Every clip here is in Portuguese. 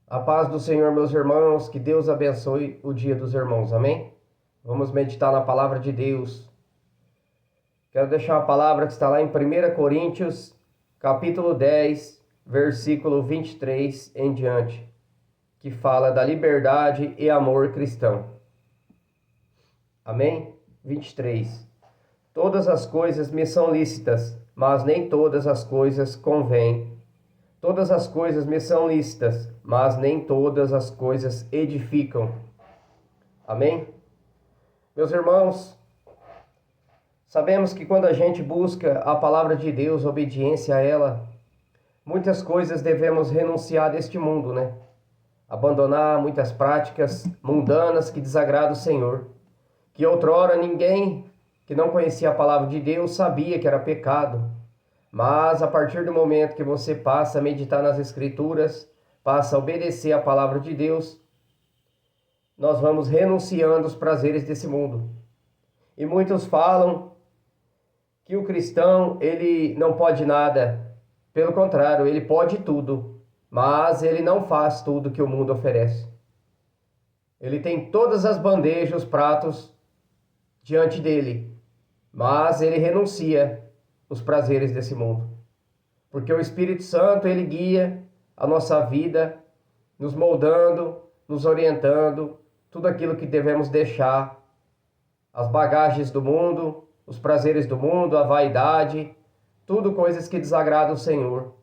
A paz do Senhor, meus irmãos, que Deus abençoe o dia dos irmãos, amém? Vamos meditar na palavra de Deus. Quero deixar uma palavra que está lá em 1 Coríntios, capítulo 10, versículo 23 em diante, que fala da liberdade e amor cristão. Amém? 23. Todas as coisas me são lícitas, mas nem todas as coisas convêm. Todas as coisas me são lícitas, mas nem todas as coisas edificam. Amém? Meus irmãos, sabemos que quando a gente busca a palavra de Deus, obediência a ela, muitas coisas devemos renunciar deste mundo, né? Abandonar muitas práticas mundanas que desagradam o Senhor. Que outrora ninguém que não conhecia a palavra de Deus sabia que era pecado. Mas a partir do momento que você passa a meditar nas Escrituras, passa a obedecer a palavra de Deus, nós vamos renunciando os prazeres desse mundo. E muitos falam que o cristão, ele não pode nada. Pelo contrário, ele pode tudo, mas ele não faz tudo que o mundo oferece. Ele tem todas as bandejas, os pratos diante dele, mas ele renuncia os prazeres desse mundo. Porque o Espírito Santo, ele guia a nossa vida, nos moldando, nos orientando, tudo aquilo que devemos deixar, as bagagens do mundo, os prazeres do mundo, a vaidade, tudo coisas que desagradam o Senhor.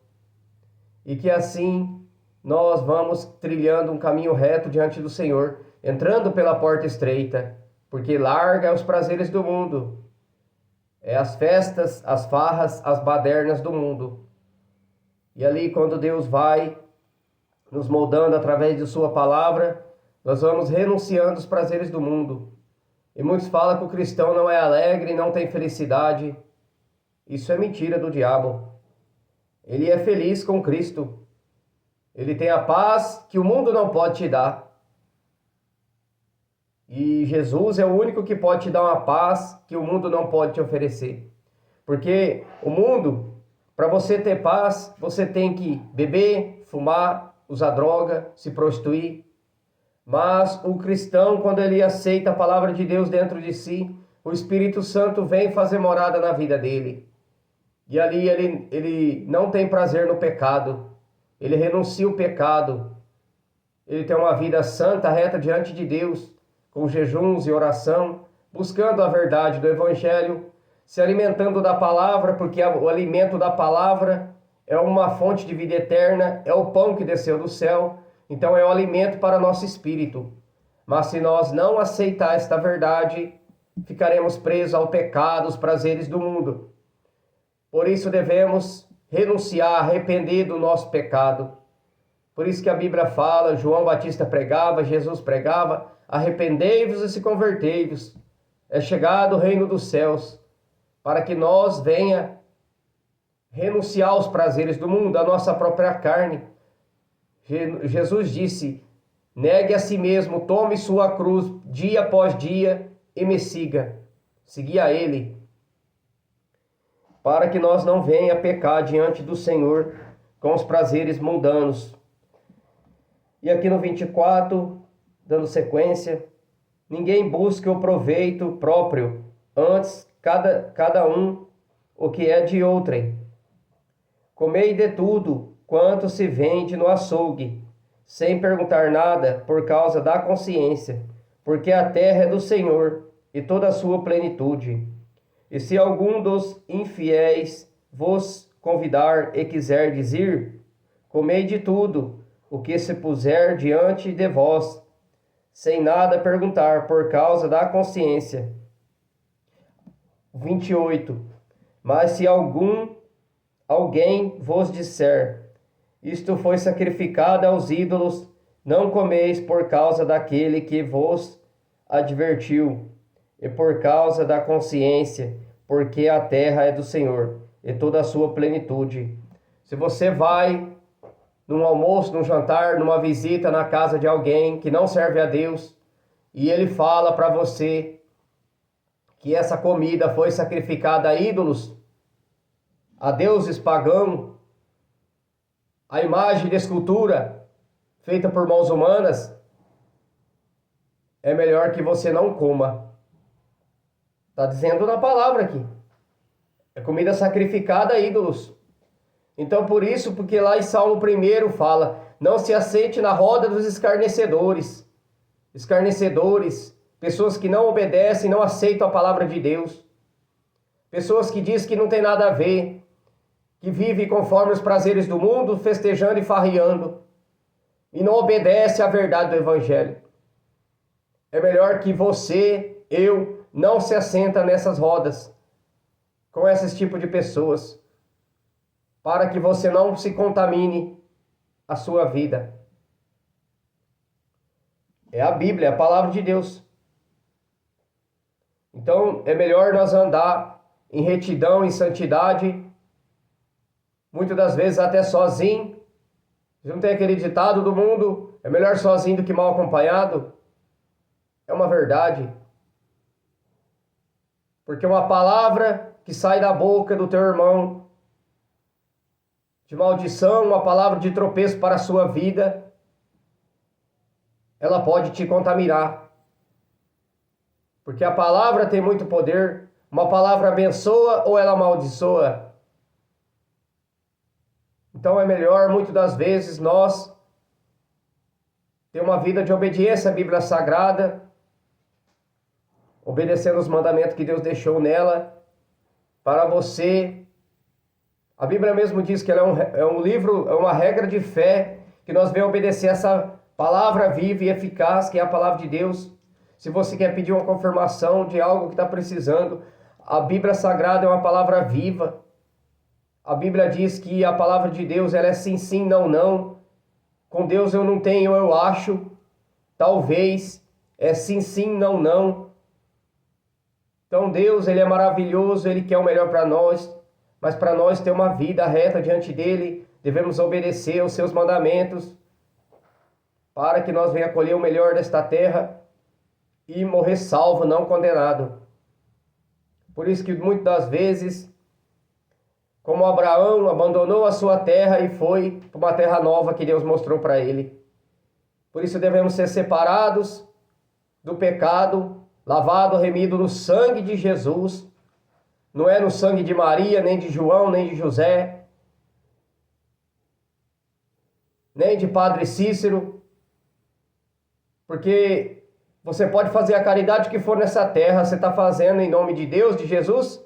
E que assim nós vamos trilhando um caminho reto diante do Senhor, entrando pela porta estreita, porque larga os prazeres do mundo. É as festas, as farras, as badernas do mundo. E ali, quando Deus vai nos moldando através de sua palavra, nós vamos renunciando os prazeres do mundo. E muitos falam que o cristão não é alegre, não tem felicidade. Isso é mentira do diabo. Ele é feliz com Cristo. Ele tem a paz que o mundo não pode te dar. E Jesus é o único que pode te dar uma paz que o mundo não pode te oferecer. Porque o mundo, para você ter paz, você tem que beber, fumar, usar droga, se prostituir. Mas o cristão, quando ele aceita a palavra de Deus dentro de si, o Espírito Santo vem fazer morada na vida dele. E ali ele não tem prazer no pecado. Ele renuncia o pecado. Ele tem uma vida santa, reta diante de Deus, com jejuns e oração, buscando a verdade do Evangelho, se alimentando da palavra, porque o alimento da palavra é uma fonte de vida eterna, é o pão que desceu do céu, então é o alimento para nosso espírito. Mas se nós não aceitar esta verdade, ficaremos presos ao pecado, aos prazeres do mundo. Por isso devemos renunciar, arrepender do nosso pecado. Por isso que a Bíblia fala, João Batista pregava, Jesus pregava, arrependei-vos e se convertei-vos. É chegado o reino dos céus, para que nós venha renunciar aos prazeres do mundo, à nossa própria carne. Jesus disse, negue a si mesmo, tome sua cruz dia após dia e me siga. Segui a Ele, para que nós não venha pecar diante do Senhor com os prazeres mundanos. E aqui no 24, dando sequência, ninguém busca o proveito próprio, antes cada um o que é de outrem. Comei de tudo quanto se vende no açougue, sem perguntar nada por causa da consciência, porque a terra é do Senhor e toda a sua plenitude. E se algum dos infiéis vos convidar e quiser dizer, comei de tudo o que se puser diante de vós, sem nada perguntar por causa da consciência. 28. Mas se alguém vos disser, isto foi sacrificado aos ídolos, não comeis por causa daquele que vos advertiu, e por causa da consciência, porque a terra é do Senhor, e toda a sua plenitude. Se você vai num almoço, num jantar, numa visita na casa de alguém que não serve a Deus, e ele fala para você que essa comida foi sacrificada a ídolos, a deuses pagãos, a imagem de escultura, feita por mãos humanas, é melhor que você não coma. Está dizendo na palavra aqui. É comida sacrificada a ídolos. Então por isso, porque lá em Salmo 1 fala, não se assente na roda dos escarnecedores. Escarnecedores, pessoas que não obedecem, não aceitam a palavra de Deus. Pessoas que dizem que não tem nada a ver, que vivem conforme os prazeres do mundo, festejando e farreando, e não obedece à verdade do Evangelho. É melhor que você, eu, não se assenta nessas rodas, com esse tipo de pessoas, para que você não se contamine a sua vida. É a Bíblia, é a palavra de Deus. Então, é melhor nós andar em retidão, em santidade, muitas das vezes até sozinho. Não tem aquele ditado do mundo, é melhor sozinho do que mal acompanhado? É uma verdade. Porque uma palavra que sai da boca do teu irmão, de maldição, uma palavra de tropeço para a sua vida, ela pode te contaminar. Porque a palavra tem muito poder. Uma palavra abençoa ou ela amaldiçoa. Então é melhor, muitas das vezes, nós ter uma vida de obediência à Bíblia Sagrada, obedecendo os mandamentos que Deus deixou nela, para você. A Bíblia mesmo diz que ela é um livro, é uma regra de fé, que nós devemos obedecer essa palavra viva e eficaz, que é a palavra de Deus. Se você quer pedir uma confirmação de algo que está precisando, a Bíblia Sagrada é uma palavra viva. A Bíblia diz que a palavra de Deus ela é sim, sim, não, não. Com Deus eu não tenho, eu acho. Talvez. É sim, sim, não, não. Então Deus, Ele é maravilhoso, Ele quer o melhor para nós. Mas para nós ter uma vida reta diante dEle, devemos obedecer aos seus mandamentos, para que nós venhamos colher o melhor desta terra e morrer salvo, não condenado. Por isso que muitas das vezes, como Abraão abandonou a sua terra e foi para uma terra nova que Deus mostrou para ele. Por isso devemos ser separados do pecado, lavado, remido no sangue de Jesus. Não é no sangue de Maria, nem de João, nem de José, nem de Padre Cícero. Porque você pode fazer a caridade que for nessa terra, você está fazendo em nome de Deus, de Jesus.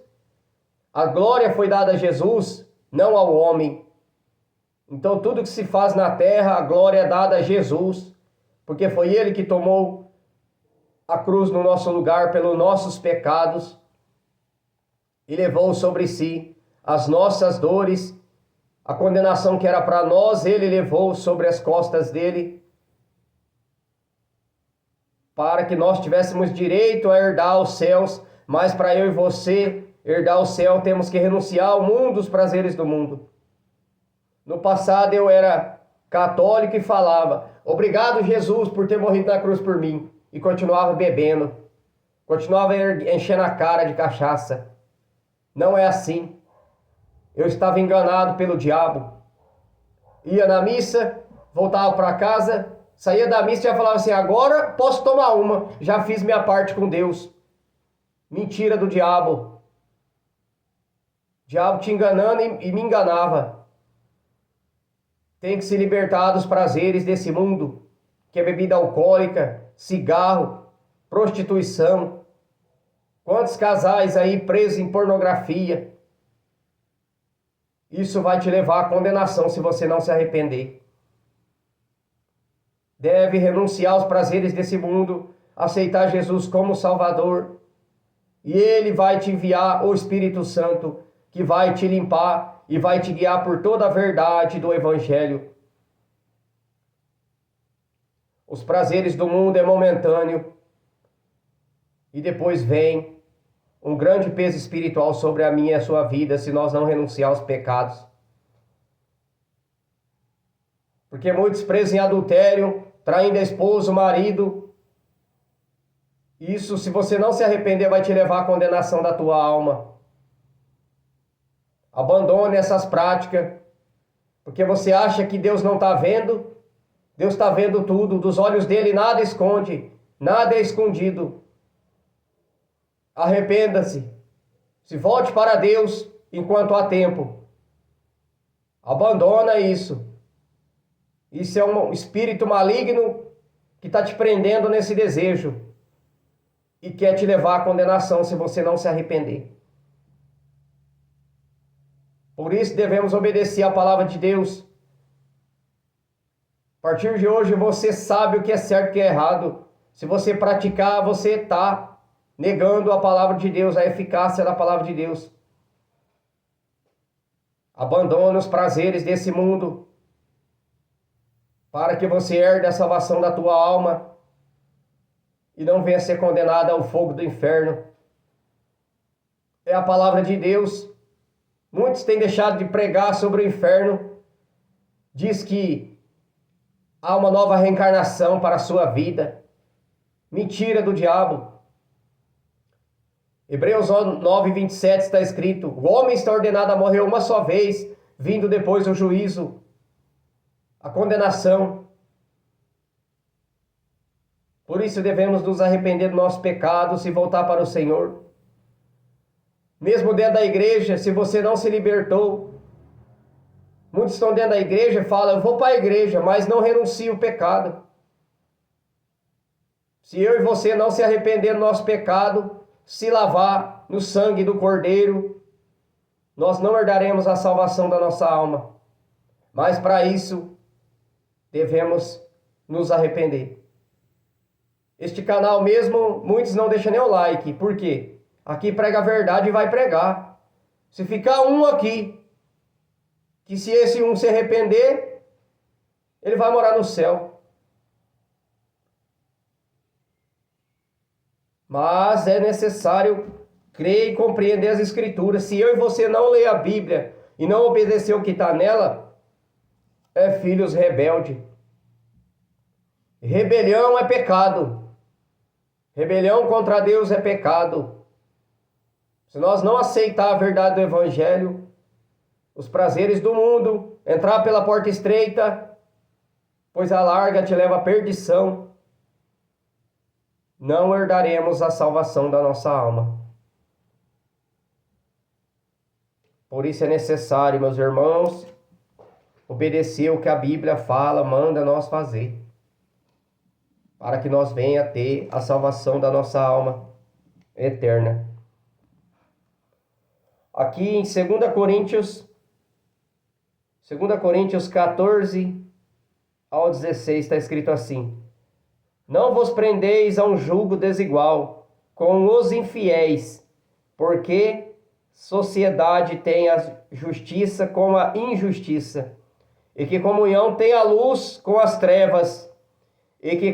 A glória foi dada a Jesus, não ao homem. Então tudo que se faz na terra, a glória é dada a Jesus, porque foi Ele que tomou a cruz no nosso lugar pelos nossos pecados e levou sobre si as nossas dores, a condenação que era para nós, Ele levou sobre as costas dele, para que nós tivéssemos direito a herdar os céus, mas para eu e você herdar o céu, temos que renunciar ao mundo, os prazeres do mundo. No passado eu era católico e falava, obrigado Jesus por ter morrido na cruz por mim. E continuava bebendo, continuava enchendo a cara de cachaça. Não é assim. Eu estava enganado pelo diabo. Ia na missa, voltava para casa, saía da missa e já falava assim, agora posso tomar uma, já fiz minha parte com Deus. Mentira do diabo. O diabo te enganando e me enganava. Tem que se libertar dos prazeres desse mundo, que é bebida alcoólica, cigarro, prostituição. Quantos casais aí presos em pornografia? Isso vai te levar à condenação se você não se arrepender. Deve renunciar aos prazeres desse mundo, aceitar Jesus como Salvador, e Ele vai te enviar o Espírito Santo, que vai te limpar e vai te guiar por toda a verdade do Evangelho. Os prazeres do mundo é momentâneo e depois vem um grande peso espiritual sobre a minha e a sua vida se nós não renunciar aos pecados. Porque muitos presos em adultério, traindo a esposa, o marido, isso, se você não se arrepender, vai te levar à condenação da tua alma. Abandone essas práticas, porque você acha que Deus não está vendo, Deus está vendo tudo, dos olhos dele nada esconde, nada é escondido. Arrependa-se, se volte para Deus enquanto há tempo. Abandona isso. Isso é um espírito maligno que está te prendendo nesse desejo e quer te levar à condenação se você não se arrepender. Por isso devemos obedecer à palavra de Deus. A partir de hoje você sabe o que é certo e o que é errado. Se você praticar, você está negando a palavra de Deus, a eficácia da palavra de Deus. Abandona os prazeres desse mundo para que você herde a salvação da tua alma e não venha ser condenado ao fogo do inferno. É a palavra de Deus. Muitos têm deixado de pregar sobre o inferno. Diz que há uma nova reencarnação para a sua vida. Mentira do diabo. Hebreus 9:27 está escrito: o homem está ordenado a morrer uma só vez, vindo depois o juízo, a condenação. Por isso devemos nos arrepender do nosso pecado e voltar para o Senhor. Mesmo dentro da igreja, se você não se libertou, muitos estão dentro da igreja e falam: eu vou para a igreja, mas não renuncio o pecado. Se eu e você não se arrepender do nosso pecado, se lavar no sangue do Cordeiro, nós não herdaremos a salvação da nossa alma. Mas para isso, devemos nos arrepender. Este canal mesmo, muitos não deixam nem o like. Por quê? Aqui prega a verdade e vai pregar. Se ficar um aqui, que se esse um se arrepender, ele vai morar no céu. Mas é necessário crer e compreender as Escrituras. Se eu e você não ler a Bíblia e não obedecer o que está nela, é filhos rebelde. Rebelião é pecado. Rebelião contra Deus é pecado. Se nós não aceitar a verdade do Evangelho, os prazeres do mundo, entrar pela porta estreita, pois a larga te leva à perdição, não herdaremos a salvação da nossa alma. Por isso é necessário, meus irmãos, obedecer o que a Bíblia fala, manda nós fazer, para que nós venha a ter a salvação da nossa alma eterna. Aqui em 2 Coríntios 14 ao 16 está escrito assim: não vos prendeis a um jugo desigual com os infiéis, porque sociedade tem a justiça com a injustiça, e que comunhão tem a luz com as trevas, e que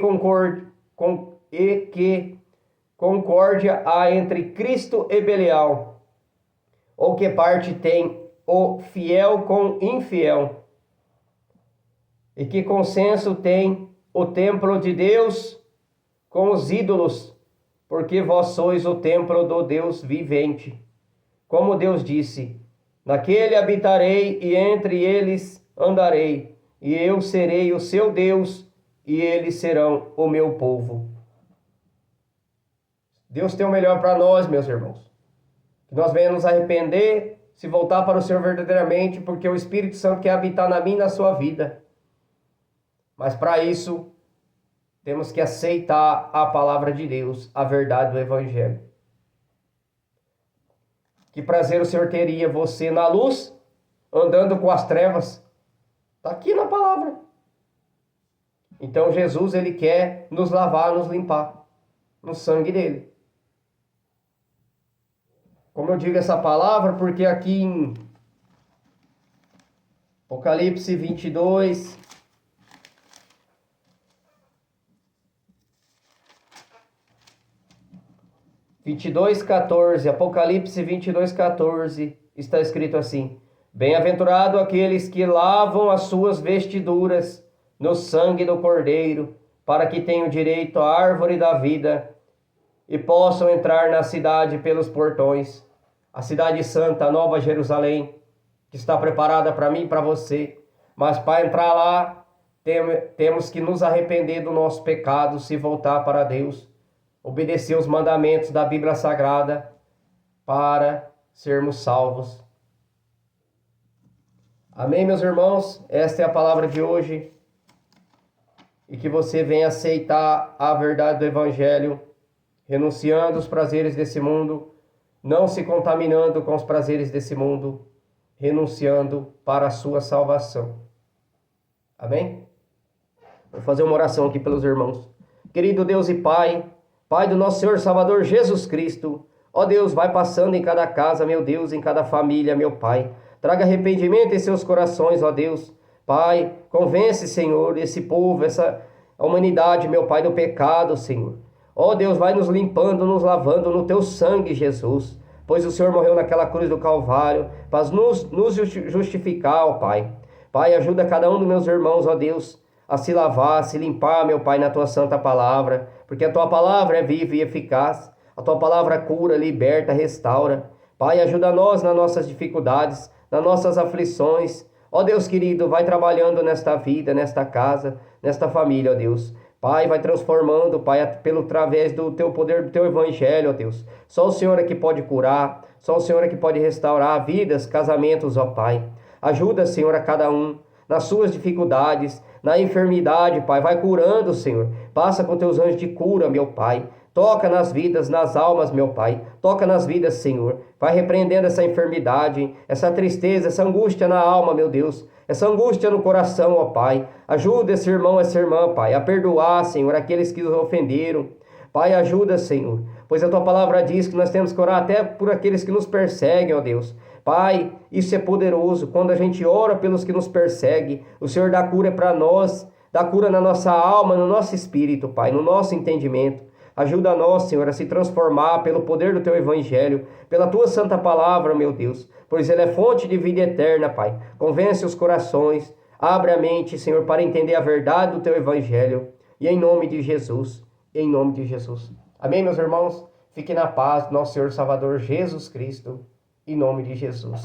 concórdia há entre Cristo e Belial, ou que parte tem o fiel com infiel, e que consenso tem o templo de Deus com os ídolos, porque vós sois o templo do Deus vivente. Como Deus disse: naquele habitarei e entre eles andarei, e eu serei o seu Deus, e eles serão o meu povo. Deus tem o melhor para nós, meus irmãos. Que nós venhamos nos arrepender, se voltar para o Senhor verdadeiramente, porque o Espírito Santo quer habitar na minha e na sua vida. Mas para isso, temos que aceitar a palavra de Deus, a verdade do Evangelho. Que prazer o Senhor teria você na luz, andando com as trevas? Está aqui na palavra. Então Jesus, ele quer nos lavar, nos limpar, no sangue dele. Como eu digo essa palavra, porque aqui em Apocalipse 22... Apocalipse 22:14, está escrito assim: bem-aventurado aqueles que lavam as suas vestiduras no sangue do Cordeiro, para que tenham direito à árvore da vida e possam entrar na cidade pelos portões. A cidade santa, a Nova Jerusalém, que está preparada para mim e para você. Mas para entrar lá, Temos que nos arrepender do nosso pecado, se voltar para Deus, obedecer os mandamentos da Bíblia Sagrada para sermos salvos. Amém, meus irmãos? Esta é a palavra de hoje. E que você venha aceitar a verdade do Evangelho, renunciando os prazeres desse mundo, não se contaminando com os prazeres desse mundo, renunciando para a sua salvação. Amém? Vou fazer uma oração aqui pelos irmãos. Querido Deus e Pai, Pai do nosso Senhor Salvador Jesus Cristo, ó Deus, vai passando em cada casa, meu Deus, em cada família, meu Pai. Traga arrependimento em seus corações, ó Deus. Pai, convence, Senhor, esse povo, essa humanidade, meu Pai, do pecado, Senhor. Ó Deus, vai nos limpando, nos lavando no Teu sangue, Jesus. Pois o Senhor morreu naquela cruz do Calvário para nos justificar, ó Pai. Pai, ajuda cada um dos meus irmãos, ó Deus, a se lavar, a se limpar, meu Pai, na Tua santa palavra. Porque a Tua palavra é viva e eficaz. A Tua palavra cura, liberta, restaura. Pai, ajuda nós nas nossas dificuldades, nas nossas aflições. Ó Deus querido, vai trabalhando nesta vida, nesta casa, nesta família, ó Deus. Pai, vai transformando, Pai, através do Teu poder, do Teu Evangelho, ó Deus. Só o Senhor é que pode curar, só o Senhor é que pode restaurar vidas, casamentos, ó Pai. Ajuda, Senhor, a cada um nas suas dificuldades, na enfermidade, Pai. Vai curando, Senhor. Passa com Teus anjos de cura, meu Pai. Toca nas vidas, nas almas, meu Pai. Toca nas vidas, Senhor. Vai repreendendo essa enfermidade, essa tristeza, essa angústia na alma, meu Deus. Essa angústia no coração, ó Pai. Ajuda esse irmão, essa irmã, Pai, a perdoar, Senhor, aqueles que os ofenderam. Pai, ajuda, Senhor. Pois a Tua palavra diz que nós temos que orar até por aqueles que nos perseguem, ó Deus. Pai, isso é poderoso. Quando a gente ora pelos que nos perseguem, o Senhor dá cura para nós, dá cura na nossa alma, no nosso espírito, Pai, no nosso entendimento. Ajuda nós, Senhor, a se transformar pelo poder do Teu Evangelho, pela Tua santa palavra, meu Deus, pois Ele é fonte de vida eterna, Pai. Convence os corações, abre a mente, Senhor, para entender a verdade do Teu Evangelho. E em nome de Jesus, em nome de Jesus. Amém, meus irmãos? Fiquem na paz do nosso Senhor Salvador Jesus Cristo, em nome de Jesus.